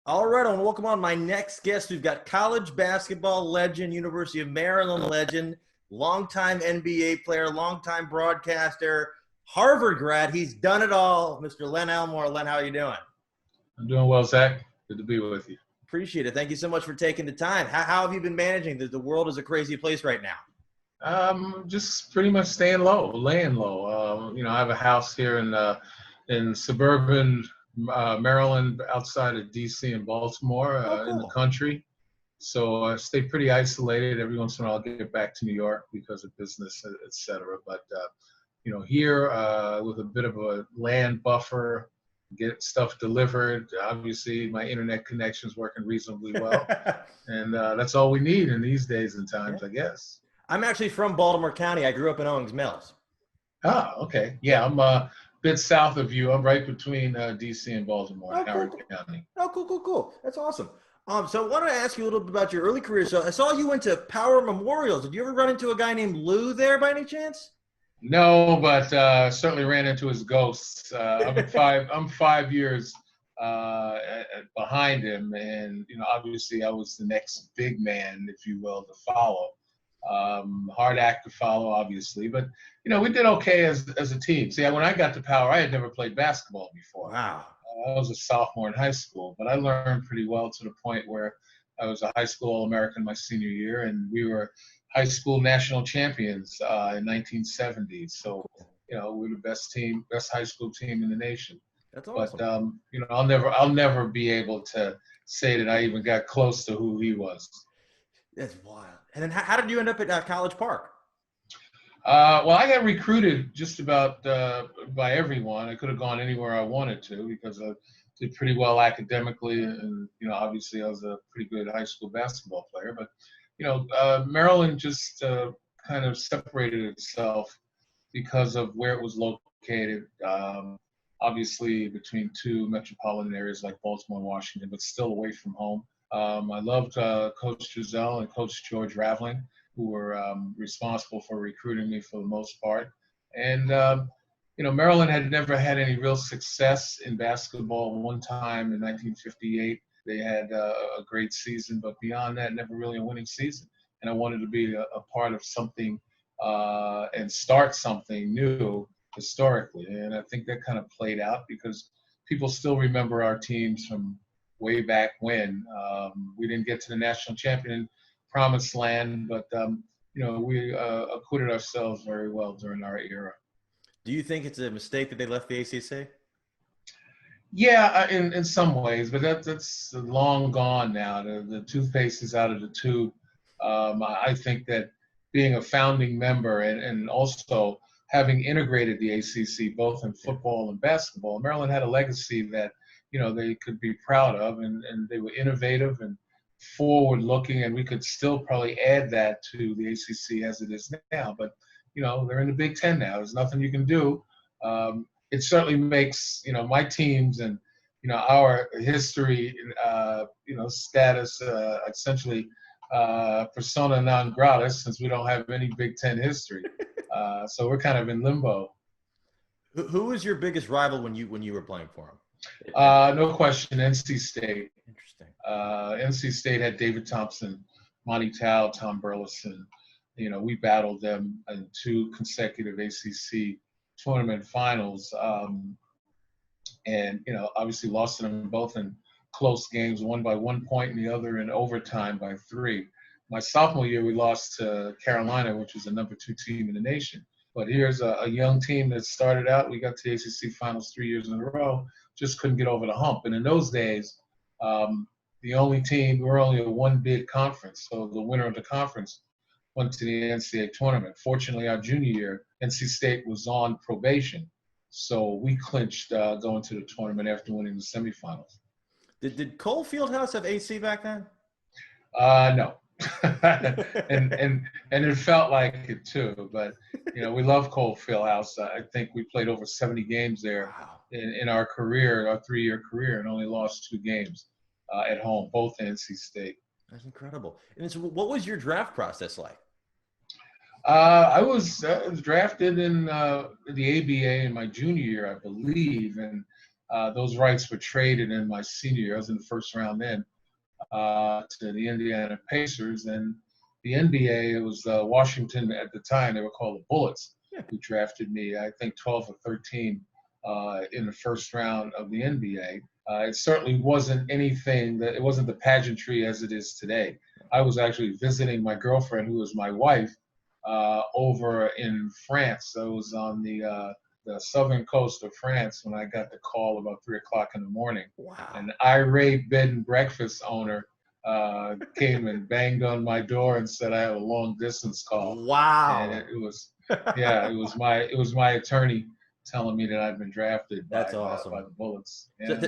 All right, I want to welcome on my next guest. We've got college basketball legend, University of Maryland legend, longtime NBA player, longtime broadcaster, Harvard grad. He's done it all. Mr. Len Elmore. Len, how are you doing? I'm doing well, Zach. Good to be with you. Appreciate it. Thank you so much for taking the time. How have you been managing? The world is a crazy place right now. Just pretty much staying low, laying low. I have a house here in suburban Maryland, outside of D.C. and Baltimore, Oh, cool. in the country. So I stay pretty isolated. Every once in a while, I'll get back to New York because of business, et cetera. But here with a bit of a land buffer, get stuff delivered. Obviously, my internet connection is working reasonably well, and that's all we need in these days and times, I guess. I'm actually from Baltimore County. I grew up in Owings Mills. Ah, okay. Yeah, I'm a bit south of you. I'm right between D.C. and Baltimore, in Howard County. Oh, cool. That's awesome. So I wanted to ask you a little bit about your early career. So I saw you went to Power Memorials. Did you ever run into a guy named Lew there by any chance? No, but certainly ran into his ghosts. I'm 5 years behind him, and obviously I was the next big man, if you will, to follow. Hard act to follow, obviously, but we did okay as a team. See, when I got to Power, I had never played basketball before. Wow. I was a sophomore in high school, but I learned pretty well to the point where I was a high school All-American my senior year, and we were high school national champions in 1970. So, we were the best high school team in the nation. That's awesome. But I'll never be able to say that I even got close to who he was. That's wild. And then how did you end up at College Park? Well, I got recruited just about by everyone. I could have gone anywhere I wanted to because I did pretty well academically, and obviously I was a pretty good high school basketball player. But Maryland just kind of separated itself because of where it was located. Obviously between two metropolitan areas like Baltimore and Washington, but still away from home. I loved Coach Giselle and Coach George Raveling, who were responsible for recruiting me for the most part. And, Maryland had never had any real success in basketball. One time in 1958, they had a great season, but beyond that, never really a winning season. And I wanted to be a part of something and start something new historically. And I think that kind of played out because people still remember our teams from way back when. We didn't get to the national champion promised land, but we acquitted ourselves very well during our era. Do you think it's a mistake that they left the ACC? Yeah, in some ways, but that's long gone now. The toothpaste is out of the tube. I think that being a founding member and also having integrated the ACC both in football and basketball, Maryland had a legacy that they could be proud of, and they were innovative and forward-looking, and we could still probably add that to the ACC as it is now. But they're in the Big Ten now. There's nothing you can do. It certainly makes my teams and our history, status essentially persona non grata, since we don't have any Big Ten history. So we're kind of in limbo. Who was your biggest rival when you were playing for him? No question, NC State. Interesting. NC State had David Thompson, Monty Tao, Tom Burleson. We battled them in 2 consecutive ACC tournament finals, and obviously lost to them both in close games, one by 1 point and the other in overtime by 3. My sophomore year, we lost to Carolina, which was the number 2 team in the nation. But here's a young team that started out. We got to the ACC finals 3 years in a row, just couldn't get over the hump. And in those days, we were only a one-bid conference, so the winner of the conference went to the NCAA tournament. Fortunately, our junior year, NC State was on probation, so we clinched going to the tournament after winning the semifinals. Did Cole Fieldhouse have AC back then? No. and it felt like it too, but we love Cole Fieldhouse. I think we played over 70 games there. Wow. in our career, our 3-year career, and only lost 2 games at home, both NC State. That's incredible. And so what was your draft process like? I was drafted in the ABA in my junior year, I believe, and Those rights were traded in my senior year. I was in the first round then to the Indiana Pacers. And the NBA, it was Washington at the time, they were called the Bullets, who drafted me, I think 12 or 13 in the first round of the NBA. It certainly wasn't anything it wasn't the pageantry as it is today. I was actually visiting my girlfriend, who was my wife, over in France. So I was on the southern coast of France when I got the call about 3 o'clock in the morning. Wow. An irate bed and breakfast owner came and banged on my door and said I have a long distance call. Wow. And it was it was my attorney telling me that I'd been drafted That's awesome. by the Bullets. Yeah.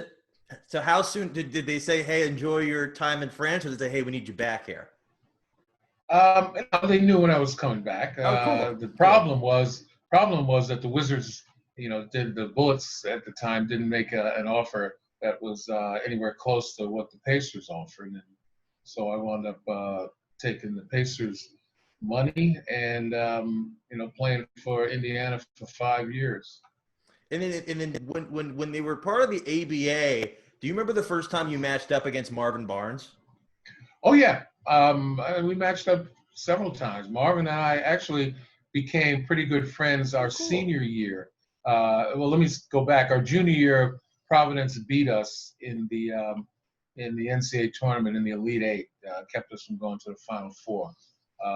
So how soon did they say, hey, enjoy your time in France, or did they say, hey, we need you back here? They knew when I was coming back. Cool. The problem was that the Wizards, the Bullets at the time didn't make an offer that was anywhere close to what the Pacers offered, and so I wound up taking the Pacers' money and playing for Indiana for 5 years. And then when they were part of the ABA, do you remember the first time you matched up against Marvin Barnes? Oh yeah, we matched up several times. Marvin and I actually became pretty good friends our senior year. Well, let me go back. Our junior year, Providence beat us in the NCAA tournament in the Elite Eight, kept us from going to the Final Four.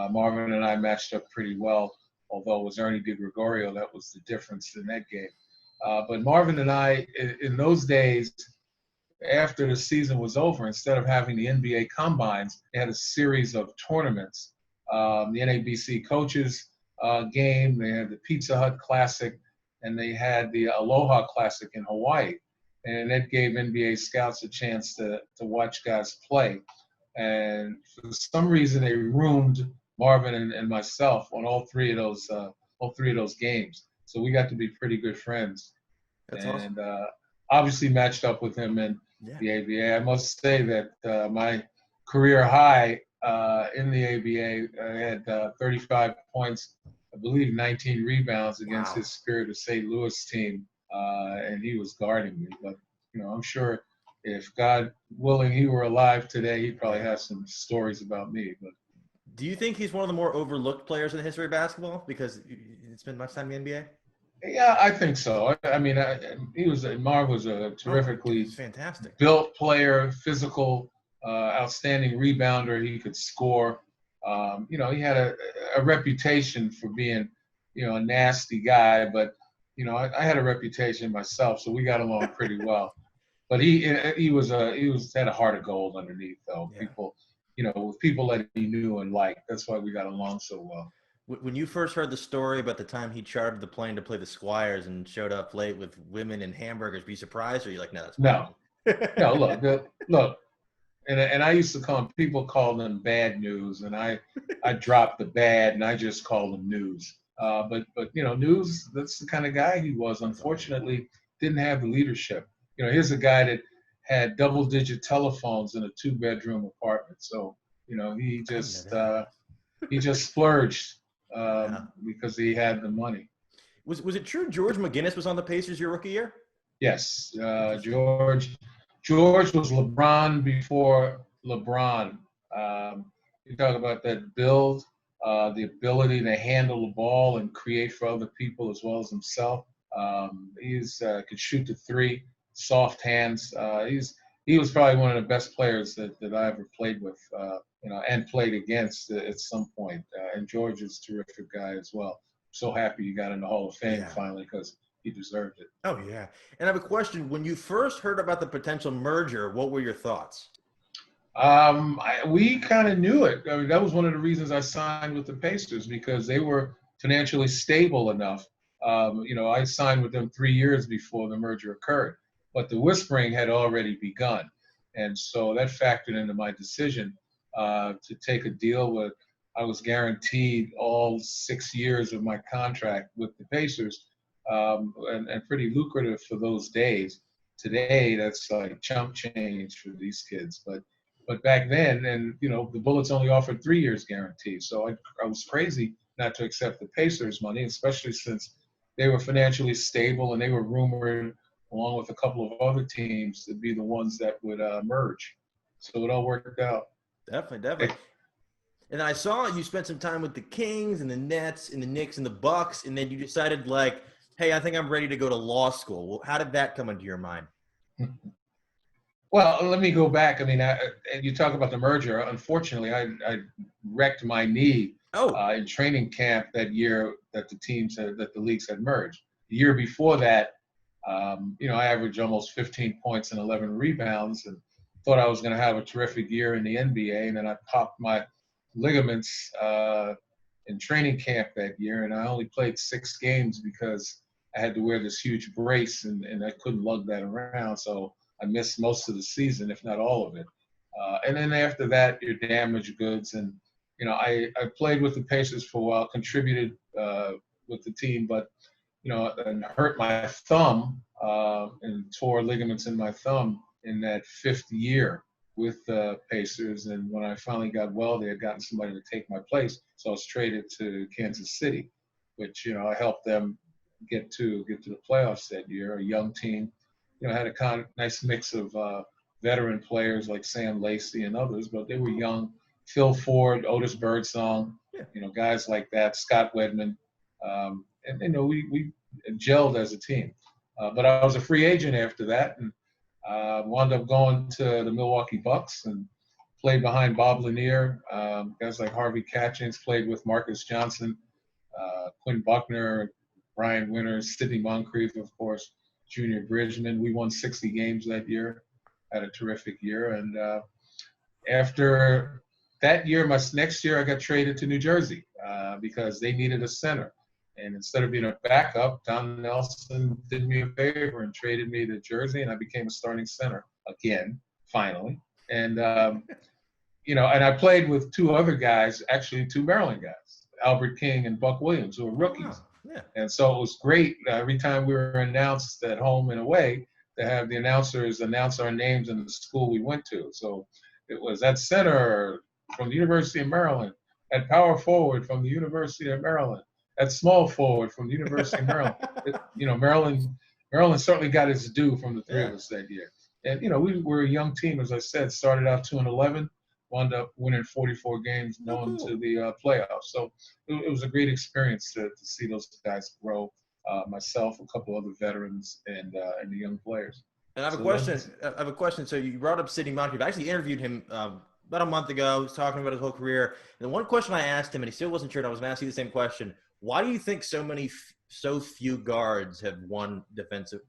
Marvin and I matched up pretty well, although it was Ernie DiGregorio that was the difference in that game. But Marvin and I, in those days, after the season was over, instead of having the NBA combines, they had a series of tournaments. The NABC coaches game, they had the Pizza Hut Classic, and they had the Aloha Classic in Hawaii. And that gave NBA scouts a chance to watch guys play. And for some reason, they roomed Marvin and myself on all three of those games. So we got to be pretty good friends. That's and awesome. Obviously matched up with him in the ABA. I must say that my career high in the ABA, I had 35 points, I believe 19 rebounds against his Spirit of St. Louis team, and he was guarding me. But I'm sure if God willing he were alive today, he'd probably have some stories about me. But do you think he's one of the more overlooked players in the history of basketball because he spent much time in the NBA? Yeah, I think so. I mean, Marv was a terrifically fantastic built player, physical, outstanding rebounder. He could score. He had a reputation for being, a nasty guy, but I had a reputation myself, so we got along pretty well. But he had a heart of gold underneath, though. Yeah. People that he knew and liked. That's why we got along so well. When you first heard the story about the time he chartered the plane to play the Squires and showed up late with women and hamburgers, were you surprised, or are you like, no, that's no? Look. And I used to call them, people call them bad news, and I dropped the bad and I just called them news. But news, that's the kind of guy he was. Unfortunately, didn't have the leadership. Here's a guy that had double-digit telephones in a 2-bedroom apartment. So he just splurged because he had the money. Was it true George McGinnis was on the Pacers your rookie year? Yes, George was LeBron before LeBron. You talk about that build, the ability to handle the ball and create for other people as well as himself. Could shoot the three, soft hands. He was probably one of the best players that I ever played with, and played against at some point. And George is a terrific guy as well. So happy he got in the Hall of Fame finally because he deserved it. Oh, yeah. And I have a question. When you first heard about the potential merger, what were your thoughts? We kind of knew it. I mean, that was one of the reasons I signed with the Pacers, because they were financially stable enough. I signed with them 3 years before the merger occurred, but the whispering had already begun. And so that factored into my decision to take a deal with. I was guaranteed all 6 years of my contract with the Pacers, and pretty lucrative for those days. Today, that's like chump change for these kids. But back then, and the Bullets only offered 3 years guarantee. So I was crazy not to accept the Pacers money, especially since they were financially stable and they were rumored along with a couple of other teams, to be the ones that would merge. So it all worked out. Definitely. And then I saw you spent some time with the Kings and the Nets and the Knicks and the Bucks, and then you decided, like, hey, I think I'm ready to go to law school. Well, how did that come into your mind? Well, let me go back. I mean, you talk about the merger. Unfortunately, I wrecked my knee in training camp that year that the leagues had merged. The year before that, I averaged almost 15 points and 11 rebounds, and thought I was going to have a terrific year in the NBA. And then I popped my ligaments in training camp that year, and I only played 6 games because I had to wear this huge brace, and I couldn't lug that around. So I missed most of the season, if not all of it. And then after that, you're damaged goods. And, I played with the Pacers for a while, contributed with the team, but, and hurt my thumb and tore ligaments in my thumb in that 5th year with the Pacers. And when I finally got well, they had gotten somebody to take my place. So I was traded to Kansas City, which, I helped them get to the playoffs that year, a young team. Had a nice mix of veteran players like Sam Lacey and others, but they were young. Phil Ford, Otis Birdsong, guys like that, Scott Wedman. And we gelled as a team. But I was a free agent after that, and wound up going to the Milwaukee Bucks and played behind Bob Lanier. Guys like Harvey Catchings, played with Marcus Johnson, Quinn Buckner, Brian Winters, Sidney Moncrief, of course, Junior Bridgman. We won 60 games that year, had a terrific year. And after that year, my next year, I got traded to New Jersey because they needed a center. And instead of being a backup, Don Nelson did me a favor and traded me to Jersey, and I became a starting center again, finally. And, and I played with 2 other guys, actually 2 Maryland guys, Albert King and Buck Williams, who were rookies. Wow. Yeah. And so it was great every time we were announced at home and away to have the announcers announce our names in the school we went to. So it was at center from the University of Maryland, at power forward from the University of Maryland, at small forward from the University of Maryland. Maryland certainly got its due from the 3 of us that year. And, we were a young team, as I said, started out 2-11. Wound up winning 44 games, going to the playoffs. So it was a great experience to see those guys grow. Myself, a couple other veterans, and the young players. And I have a question. So you brought up Sidney Moncrief. I actually interviewed him about a month ago. He was talking about his whole career. And the one question I asked him, and he still wasn't sure, and I was going to ask you the same question. Why do you think so few guards have won defensive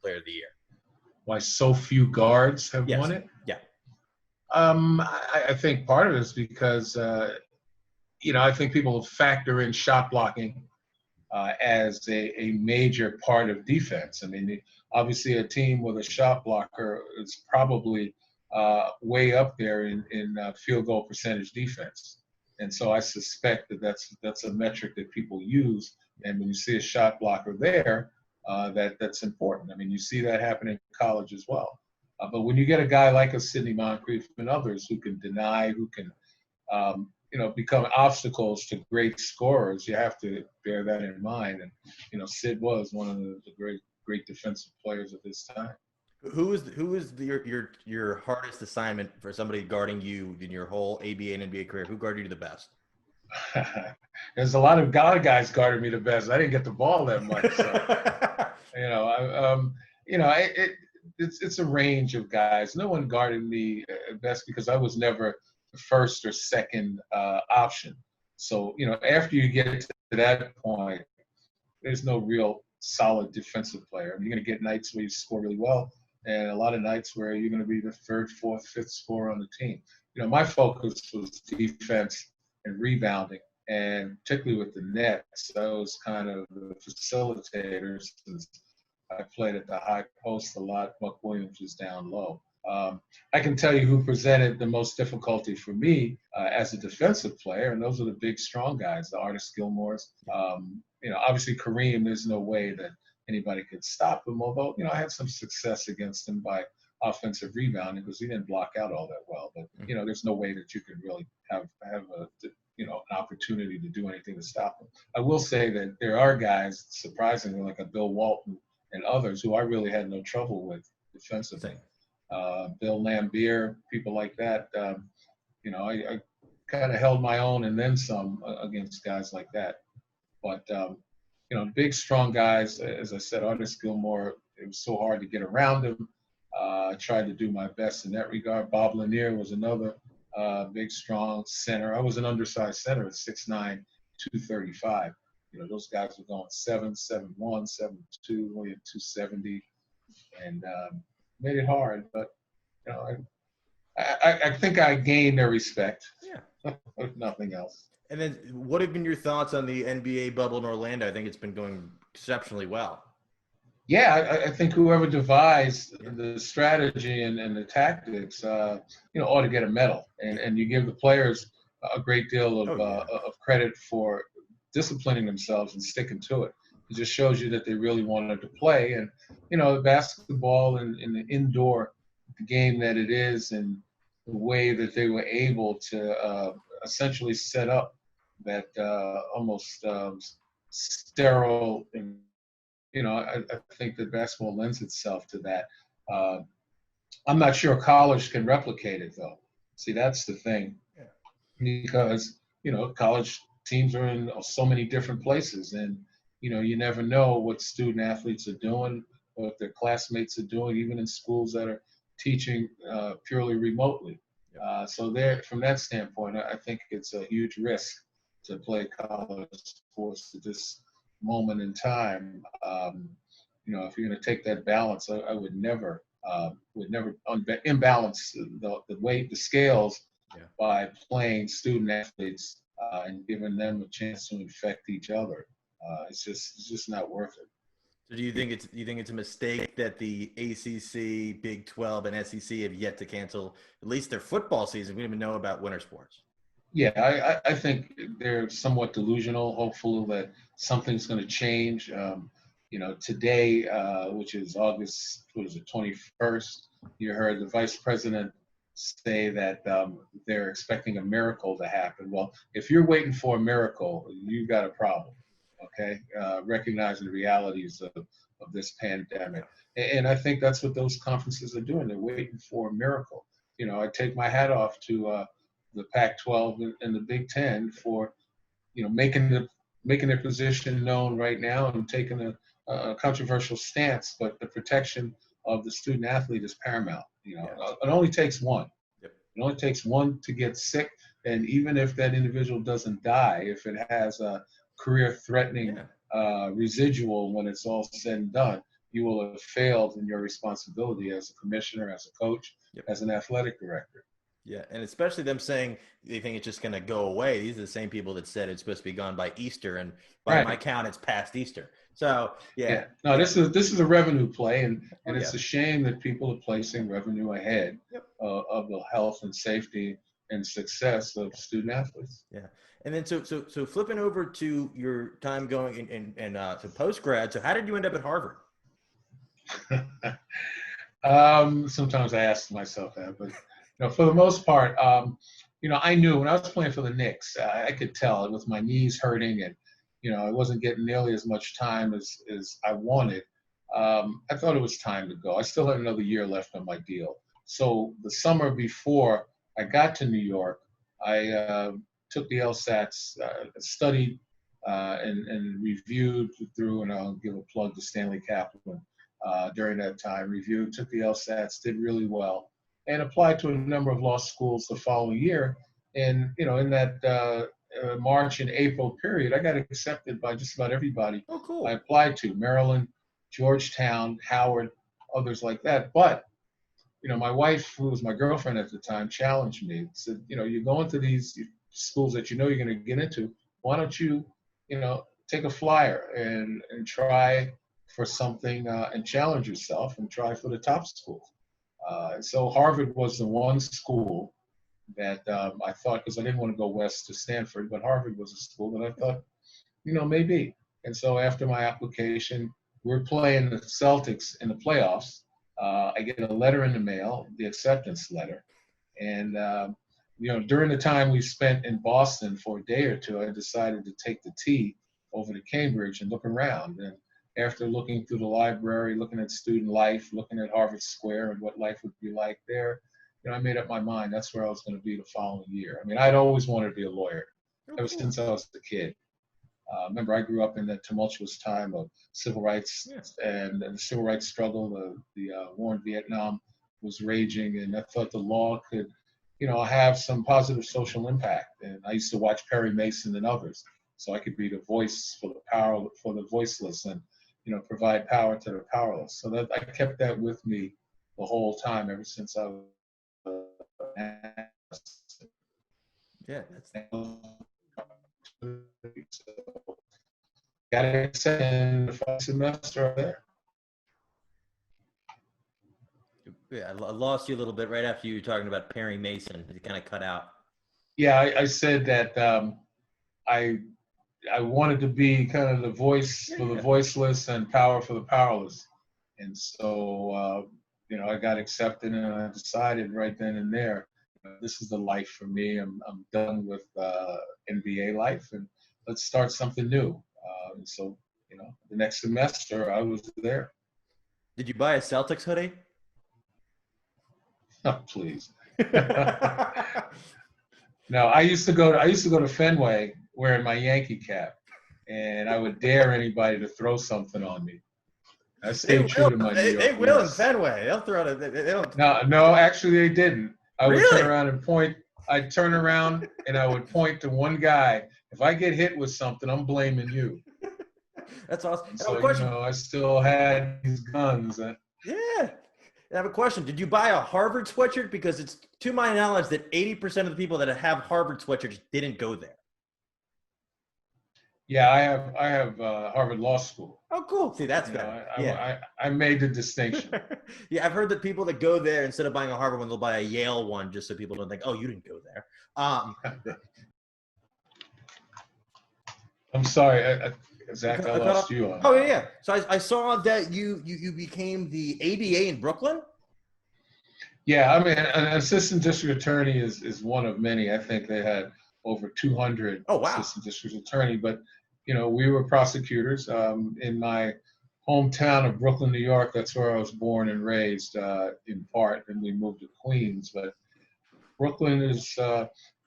player of the year? Why so few guards have won it? Yeah. I think part of it is because, I think people factor in shot blocking as a major part of defense. I mean, obviously a team with a shot blocker is probably way up there in field goal percentage defense. And so I suspect that's a metric that people use. And when you see a shot blocker there, that's important. I mean, you see that happen in college as well. But when you get a guy like a Sidney Moncrief and others who can deny, who can, become obstacles to great scorers, you have to bear that in mind. And, Sid was one of the great defensive players of his time. Who is your hardest assignment for somebody guarding you in your whole ABA and NBA career? Who guarded you the best? There's a lot of guys guarded me the best. I didn't get the ball that much. So, it's a range of guys. No one guarded me best because I was never the first or second option. So, after you get to that point, there's no real solid defensive player. I mean, you're going to get nights where you score really well, and a lot of nights where you're going to be the 3rd, 4th, 5th scorer on the team. My focus was defense and rebounding, and particularly with the Nets, I was kind of the facilitator since I played at the high post a lot. Buck Williams was down low. I can tell you who presented the most difficulty for me as a defensive player, and those are the big, strong guys, the Artis Gilmores. Obviously Kareem, there's no way that anybody could stop him, although, I had some success against him by offensive rebounding because he didn't block out all that well. But, there's no way that you can really have an opportunity to do anything to stop him. I will say that there are guys, surprisingly, like a Bill Walton and others who I really had no trouble with defensively. Bill Lambier, people like that. I kind of held my own and then some against guys like that. But, big, strong guys, as I said, Artis Gilmore, it was so hard to get around him. I tried to do my best in that regard. Bob Lanier was another big, strong center. I was an undersized center at 6'9", 235. Those guys were going 7'1", 7'2", only at 270, and made it hard. But, I think I gained their respect. Yeah. If nothing else. And then what have been your thoughts on the NBA bubble in Orlando? I think it's been going exceptionally well. Yeah, I think whoever devised the strategy and the tactics, ought to get a medal. And you give the players a great deal of credit for disciplining themselves and sticking to it. It just shows you that they really wanted to play. And, the basketball and the indoor game that it is, and the way that they were able to essentially set up that almost sterile, and I think that basketball lends itself to that. I'm not sure college can replicate it, though. See, that's the thing, because college teams are in so many different places, and you never know what student athletes are doing, what their classmates are doing, even in schools that are teaching purely remotely. So there, from that standpoint, I think it's a huge risk to play college sports at this moment in time. If you're going to take that balance, I would never imbalance the scales by playing student athletes and giving them a chance to infect each other. It's just not worth it. So do you think it's a mistake that the ACC, Big 12, and SEC have yet to cancel at least their football season? We don't even know about winter sports. Yeah, I think they're somewhat delusional, hopeful that something's going to change. Today, which is August, 21st, you heard the vice president say that they're expecting a miracle to happen. Well, if you're waiting for a miracle, you've got a problem, okay? Recognizing the realities of this pandemic. And I think that's what those conferences are doing. They're waiting for a miracle. I take my hat off to the Pac-12 and the Big Ten for, making their position known right now and taking a controversial stance, but the protection of the student athlete is paramount. It only takes one. It only takes one to get sick, and even if that individual doesn't die, if it has a career-threatening residual when it's all said and done, you will have failed in your responsibility as a commissioner, as a coach, as an athletic director. Yeah, and especially them saying they think it's just going to go away. These are the same people that said it's supposed to be gone by Easter, and by my count, it's past Easter. So, No, this is a revenue play, and it's a shame that people are placing revenue ahead of the health and safety and success of student athletes. Yeah, and then so flipping over to your time going in to post-grad, so how did you end up at Harvard? Sometimes I ask myself that, but for the most part, I knew when I was playing for the Knicks, I could tell with my knees hurting, and I wasn't getting nearly as much time as I wanted. I thought it was time to go. I still had another year left on my deal. So the summer before I got to New York, I took the LSATs, studied and reviewed through, and I'll give a plug to Stanley Kaplan during that time. Reviewed, took the LSATs, did really well, and applied to a number of law schools the following year. And, in that March and April period, I got accepted by just about everybody. Oh, cool. I applied to Maryland, Georgetown, Howard, others like that. But, my wife, who was my girlfriend at the time, challenged me, said, you're going to these schools that you're going to get into. Why don't you, take a flyer and try for something and challenge yourself and try for the top schools. So Harvard was the one school that I thought, because I didn't want to go west to Stanford, but Harvard was a school that I thought, maybe. And so after my application, we're playing the Celtics in the playoffs. I get a letter in the mail, the acceptance letter. And, during the time we spent in Boston for a day or two, I decided to take the T over to Cambridge and look around. And after looking through the library, looking at student life, looking at Harvard Square and what life would be like there, I made up my mind. That's where I was going to be the following year. I mean, I'd always wanted to be a lawyer ever since I was a kid. Remember, I grew up in that tumultuous time of civil rights and the civil rights struggle. The war in Vietnam was raging, and I thought the law could, have some positive social impact. And I used to watch Perry Mason and others, so I could be the voice for the voiceless, and provide power to the powerless. So that I kept that with me the whole time, ever since I was. Got accepted the first semester there. Yeah, I lost you a little bit right after you were talking about Perry Mason. You kind of cut out. Yeah, I said that I wanted to be kind of the voice for the voiceless and power for the powerless. And so, I got accepted, and I decided right then and there, this is the life for me. I'm done with NBA life, and let's start something new. And so, the next semester I was there. Did you buy a Celtics hoodie? Oh, please. No, I used to go to Fenway wearing my Yankee cap, and I would dare anybody to throw something on me. I stayed true to my New York They will in roots. Fenway. They'll throw it. They don't. No, actually they didn't. I would Really? turn around and point. I'd turn around and I would point to one guy. If I get hit with something, I'm blaming you. That's awesome. So, I still had these guns. Yeah. I have a question. Did you buy a Harvard sweatshirt? Because it's to my knowledge that 80% of the people that have Harvard sweatshirts didn't go there. Yeah, I have Harvard Law School. Oh, cool. See, that's better. I made the distinction. Yeah, I've heard that people that go there, instead of buying a Harvard one, they'll buy a Yale one, just so people don't think, oh, you didn't go there. I'm sorry, Zach, I lost you on. Oh, yeah. So I saw that you became the ADA in Brooklyn. Yeah, I mean, an assistant district attorney is one of many. I think they had over 200 assistant district attorney, but we were prosecutors. In my hometown of Brooklyn, New York, that's where I was born and raised in part, and we moved to Queens. But Brooklyn is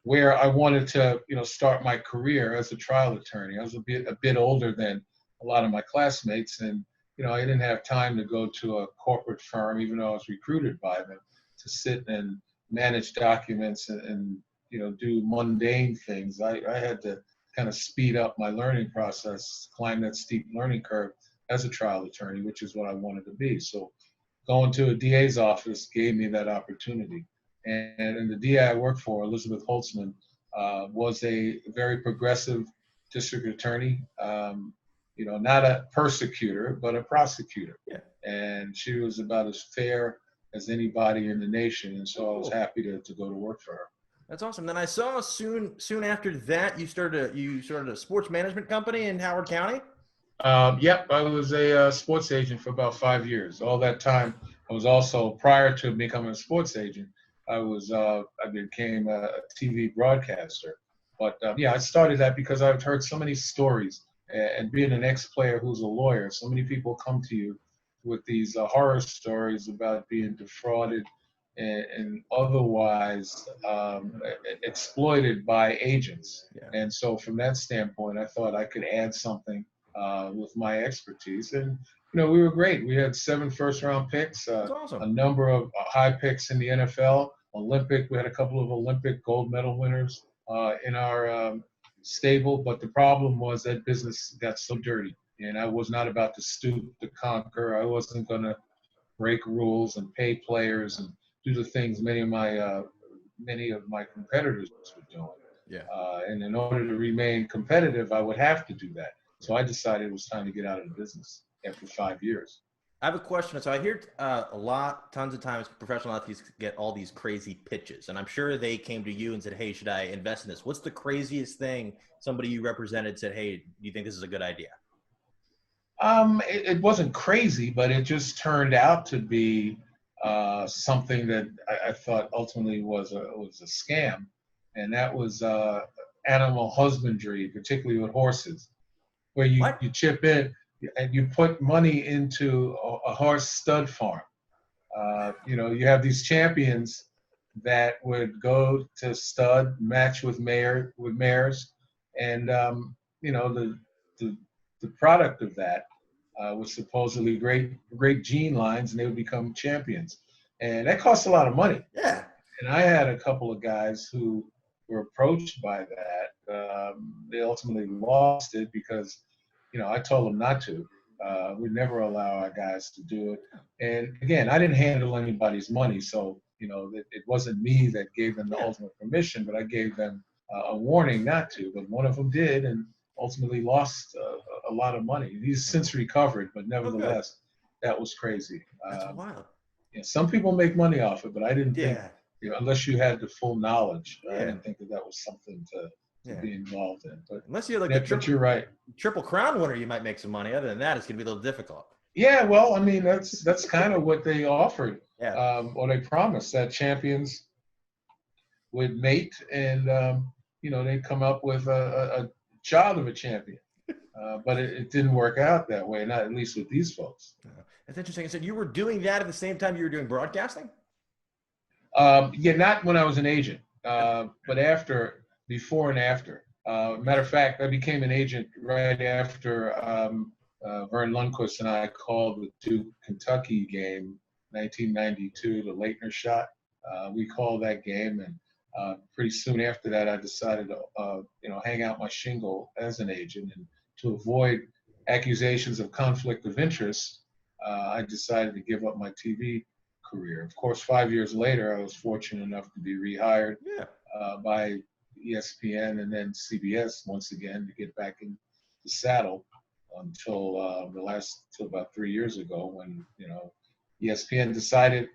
where I wanted to, start my career as a trial attorney. I was a bit older than a lot of my classmates, and I didn't have time to go to a corporate firm, even though I was recruited by them, to sit and manage documents and do mundane things. I had to kind of speed up my learning process, climb that steep learning curve as a trial attorney, which is what I wanted to be. So going to a DA's office gave me that opportunity. And the DA I worked for, Elizabeth Holtzman, was a very progressive district attorney, not a persecutor, but a prosecutor. Yeah. And she was about as fair as anybody in the nation. And so I was happy to go to work for her. That's awesome. Then I saw soon after that you started a sports management company in Howard County. Yep, I was a sports agent for about 5 years. All that time, I was also, prior to becoming a sports agent, I became a TV broadcaster. But I started that because I've heard so many stories, and being an ex-player who's a lawyer, so many people come to you with these horror stories about being defrauded and otherwise exploited by agents. Yeah. And so from that standpoint, I thought I could add something with my expertise. And, we were great. We had 7 first-round picks, awesome. A number of high picks in the NFL, Olympic. We had a couple of Olympic gold medal winners in our stable. But the problem was that business got so dirty. And I was not about to stoop to conquer. I wasn't going to break rules and pay players and do the things many of my competitors were doing. Yeah. And in order to remain competitive, I would have to do that. So I decided it was time to get out of the business after 5 years. I have a question. So I hear tons of times professional athletes get all these crazy pitches, and I'm sure they came to you and said, hey, should I invest in this? What's the craziest thing somebody you represented said, hey, do you think this is a good idea? It wasn't crazy, but it just turned out to be something that I thought ultimately was a scam, and that was animal husbandry, particularly with horses, where you chip in. and you put money into a horse stud farm. You have these champions that would go to stud, match with mares, and the the product of that was supposedly great gene lines, and they would become champions, and that costs a lot of money. Yeah. And I had a couple of guys who were approached by that. They ultimately lost it because, I told them not to. We never allow our guys to do it. And again, I didn't handle anybody's money, so it wasn't me that gave them the ultimate permission, but I gave them a warning not to. But one of them did, and ultimately lost a lot of money. He's since recovered, but nevertheless, that was crazy. That's wild. Some people make money off it, but I didn't think, Yeah. unless you had the full knowledge, I Yeah. didn't think that was something to be involved in. But unless you're like but you're right. Triple Crown winner, you might make some money. Other than that, it's gonna be a little difficult. Yeah, well, I mean, that's kind of what they offered, or they promised that champions would mate, and they'd come up with a child of a champion. But it didn't work out that way, not at least with these folks. That's interesting. You said you were doing that at the same time you were doing broadcasting? Not when I was an agent, but before and after. Matter of fact, I became an agent right after Vern Lundquist and I called the Duke Kentucky game, 1992, the Leitner shot. We called that game, and pretty soon after that, I decided to hang out my shingle as an agent, and to avoid accusations of conflict of interest, I decided to give up my TV career. Of course, 5 years later, I was fortunate enough to be rehired by ESPN and then CBS once again to get back in the saddle until about 3 years ago when ESPN decided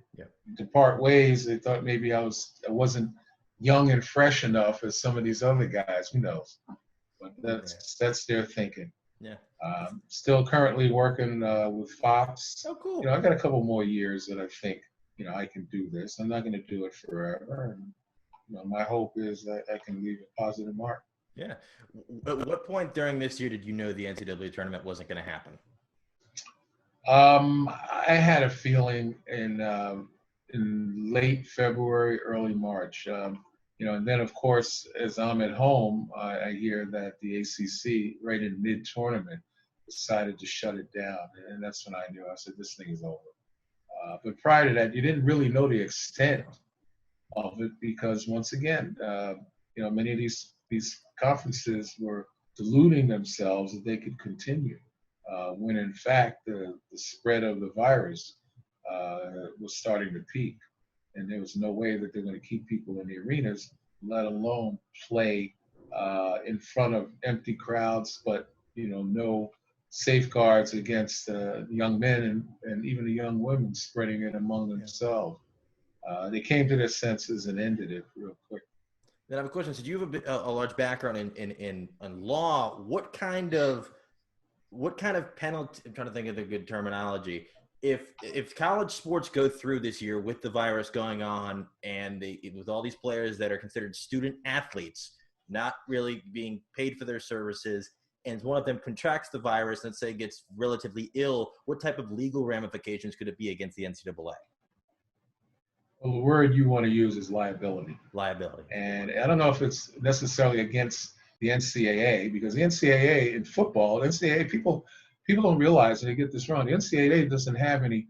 to part ways. They thought maybe I wasn't young and fresh enough as some of these other guys. Who knows? But that's their thinking. Yeah. Still currently working with Fox. Oh, cool. I got a couple more years that I think I can do this. I'm not going to do it forever. And, my hope is that I can leave a positive mark. Yeah. At what point during this year did you know the NCAA tournament wasn't going to happen? I had a feeling in late February, early March. And then, of course, as I'm at home, I hear that the ACC, right in mid-tournament, decided to shut it down. And that's when I knew. I said, this thing is over. But prior to that, you didn't really know the extent of it because, once again, many of these conferences were deluding themselves that they could continue when, in fact, the spread of the virus was starting to peak. And there was no way that they're going to keep people in the arenas, let alone play in front of empty crowds, but no safeguards against young men and even the young women spreading it among themselves. They came to their senses and ended it real quick. Then I have a question. So you have a large background in law. What kind of penalty? I'm trying to think of the good terminology. If college sports go through this year with the virus going on and with all these players that are considered student athletes, not really being paid for their services, and one of them contracts the virus and say gets relatively ill, what type of legal ramifications could it be against the NCAA? Well, the word you want to use is liability. Liability. And I don't know if it's necessarily against the NCAA, because the NCAA in football, people don't realize, and they get this wrong, the NCAA doesn't have any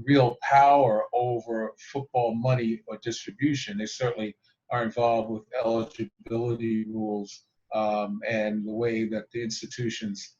real power over football money or distribution. They certainly are involved with eligibility rules and the way that the institutions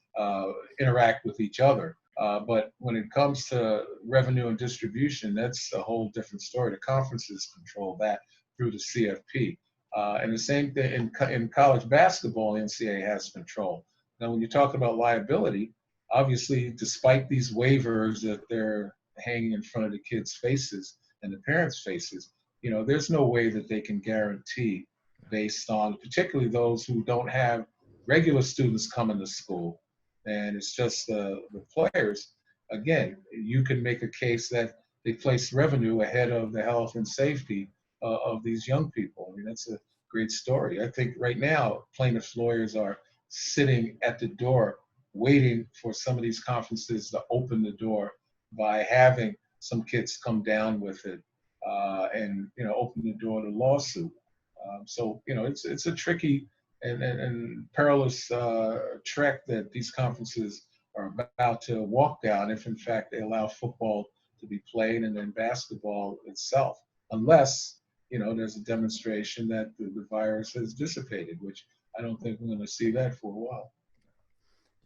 interact with each other. But when it comes to revenue and distribution, that's a whole different story. The conferences control that through the CFP. And the same thing in college basketball, the NCAA has control. Now, when you talk about liability, obviously, despite these waivers that they're hanging in front of the kids' faces and the parents' faces, there's no way that they can guarantee, based on particularly those who don't have regular students coming to school, and it's just the players. Again, you can make a case that they place revenue ahead of the health and safety of these young people. I mean, that's a great story. I think right now plaintiffs' lawyers are sitting at the door waiting for some of these conferences to open the door by having some kids come down with it and open the door to lawsuit. So it's a tricky and perilous trek that these conferences are about to walk down if in fact they allow football to be played and then basketball itself, unless there's a demonstration that the virus has dissipated, which I don't think we're going to see that for a while.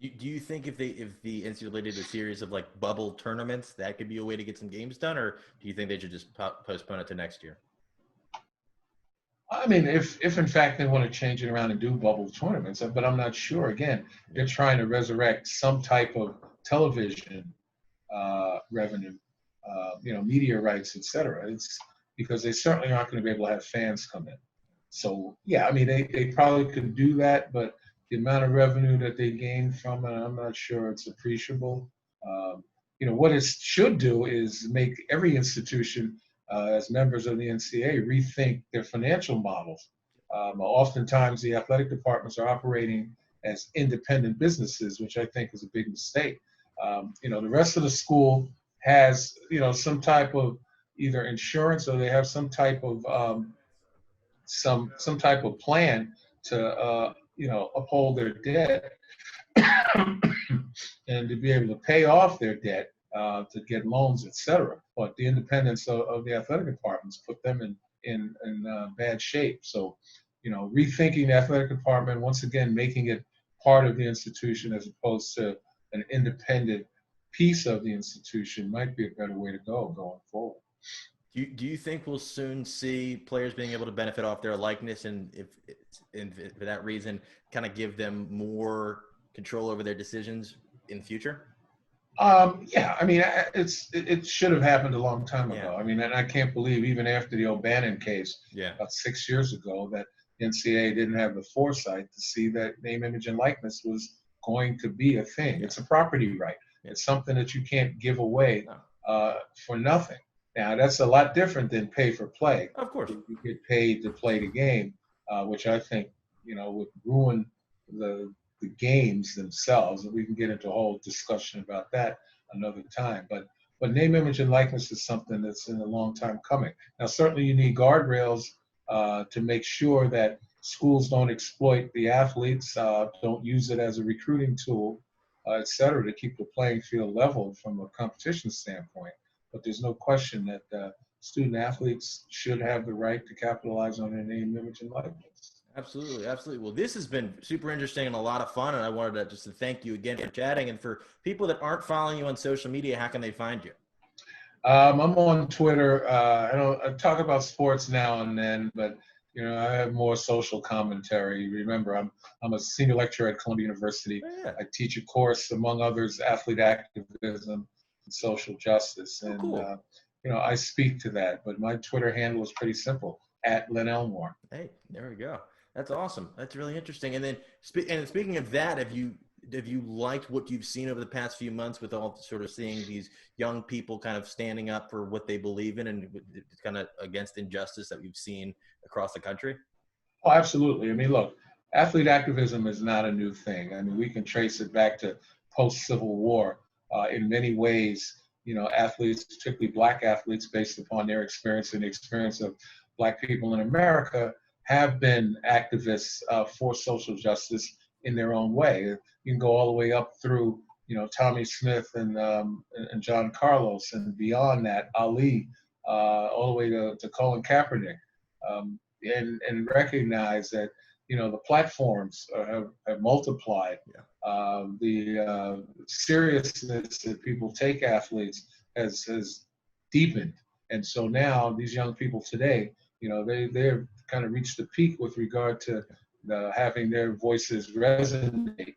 Do you think if the NCAA did a series of like bubble tournaments, that could be a way to get some games done, or do you think they should just postpone it to next year? I mean, if in fact they want to change it around and do bubble tournaments, but I'm not sure. Again, they're trying to resurrect some type of television revenue, media rights, etc. It's because they certainly aren't going to be able to have fans come in. So yeah, I mean, they probably could do that, but the amount of revenue that they gain from it, I'm not sure it's appreciable. What it should do is make every institution, as members of the NCAA, rethink their financial models. Oftentimes, the athletic departments are operating as independent businesses, which I think is a big mistake. The rest of the school has, some type of either insurance or they have some type of some type of plan to uphold their debt and to be able to pay off their debt, to get loans, etc. But the independence of the athletic departments put them in bad shape. So, rethinking the athletic department, once again, making it part of the institution as opposed to an independent piece of the institution might be a better way to go going forward. Do you think we'll soon see players being able to benefit off their likeness, and if for that reason, kind of give them more control over their decisions in the future? Yeah, I mean, it should have happened a long time ago. Yeah. I mean, and I can't believe even after the O'Bannon case, Yeah. about 6 years ago, that NCAA didn't have the foresight to see that name, image, and likeness was going to be a thing. Yeah. It's a property right. Yeah. It's something that you can't give away No. for nothing. Now, that's a lot different than pay for play. Of course. You get paid to play the game, which I think, would ruin the games themselves. And we can get into a whole discussion about that another time. But name, image, and likeness is something that's in a long time coming. Now, certainly you need guardrails to make sure that schools don't exploit the athletes, don't use it as a recruiting tool, et cetera, to keep the playing field level from a competition standpoint. But there's no question that student athletes should have the right to capitalize on their name, image, and likeness. Absolutely, absolutely. Well, this has been super interesting and a lot of fun, and I wanted to thank you again for chatting. And for people that aren't following you on social media, how can they find you? I'm on Twitter. I talk about sports now and then, but I have more social commentary. Remember, I'm a senior lecturer at Columbia University. Oh, yeah. I teach a course, among others, athlete activism and social justice, and cool. I speak to that. But my Twitter handle is pretty simple: @Len Elmore. Hey, there we go. That's awesome. That's really interesting. And then, speaking of that, have you liked what you've seen over the past few months with all sort of seeing these young people kind of standing up for what they believe in and kind of against injustice that we've seen across the country? Oh, absolutely. I mean, look, athlete activism is not a new thing. I mean, we can trace it back to post-Civil War. In many ways, athletes, particularly Black athletes, based upon their experience and the experience of Black people in America, have been activists for social justice in their own way. You can go all the way up through, Tommy Smith and John Carlos, and beyond that, Ali, all the way to Colin Kaepernick, and recognize that, the platforms have multiplied. Yeah. The seriousness that people take athletes has deepened. And so now these young people today, they've kind of reached the peak with regard to having their voices resonate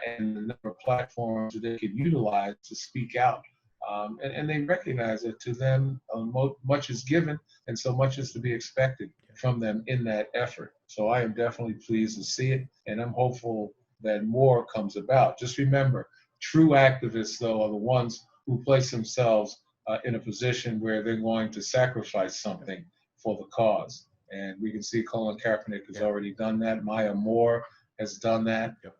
and the number of platforms that they can utilize to speak out. And they recognize that to them, much is given, and so much is to be expected from them in that effort. So I am definitely pleased to see it, and I'm hopeful that more comes about. Just remember, true activists, though, are the ones who place themselves in a position where they're going to sacrifice something for the cause. And we can see Colin Kaepernick has already done that. Maya Moore has done that, Yep.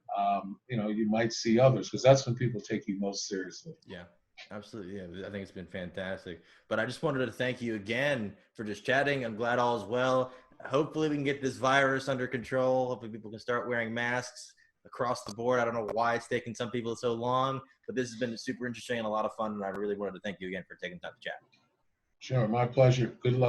you know, you might see others, because that's when people take you most seriously. Yeah, absolutely. Yeah, I think it's been fantastic. But I just wanted to thank you again for just chatting. I'm glad all is well. Hopefully we can get this virus under control. Hopefully people can start wearing masks across the board. I don't know why it's taking some people so long, but this has been super interesting and a lot of fun. And I really wanted to thank you again for taking time to chat. Sure, my pleasure. Good luck.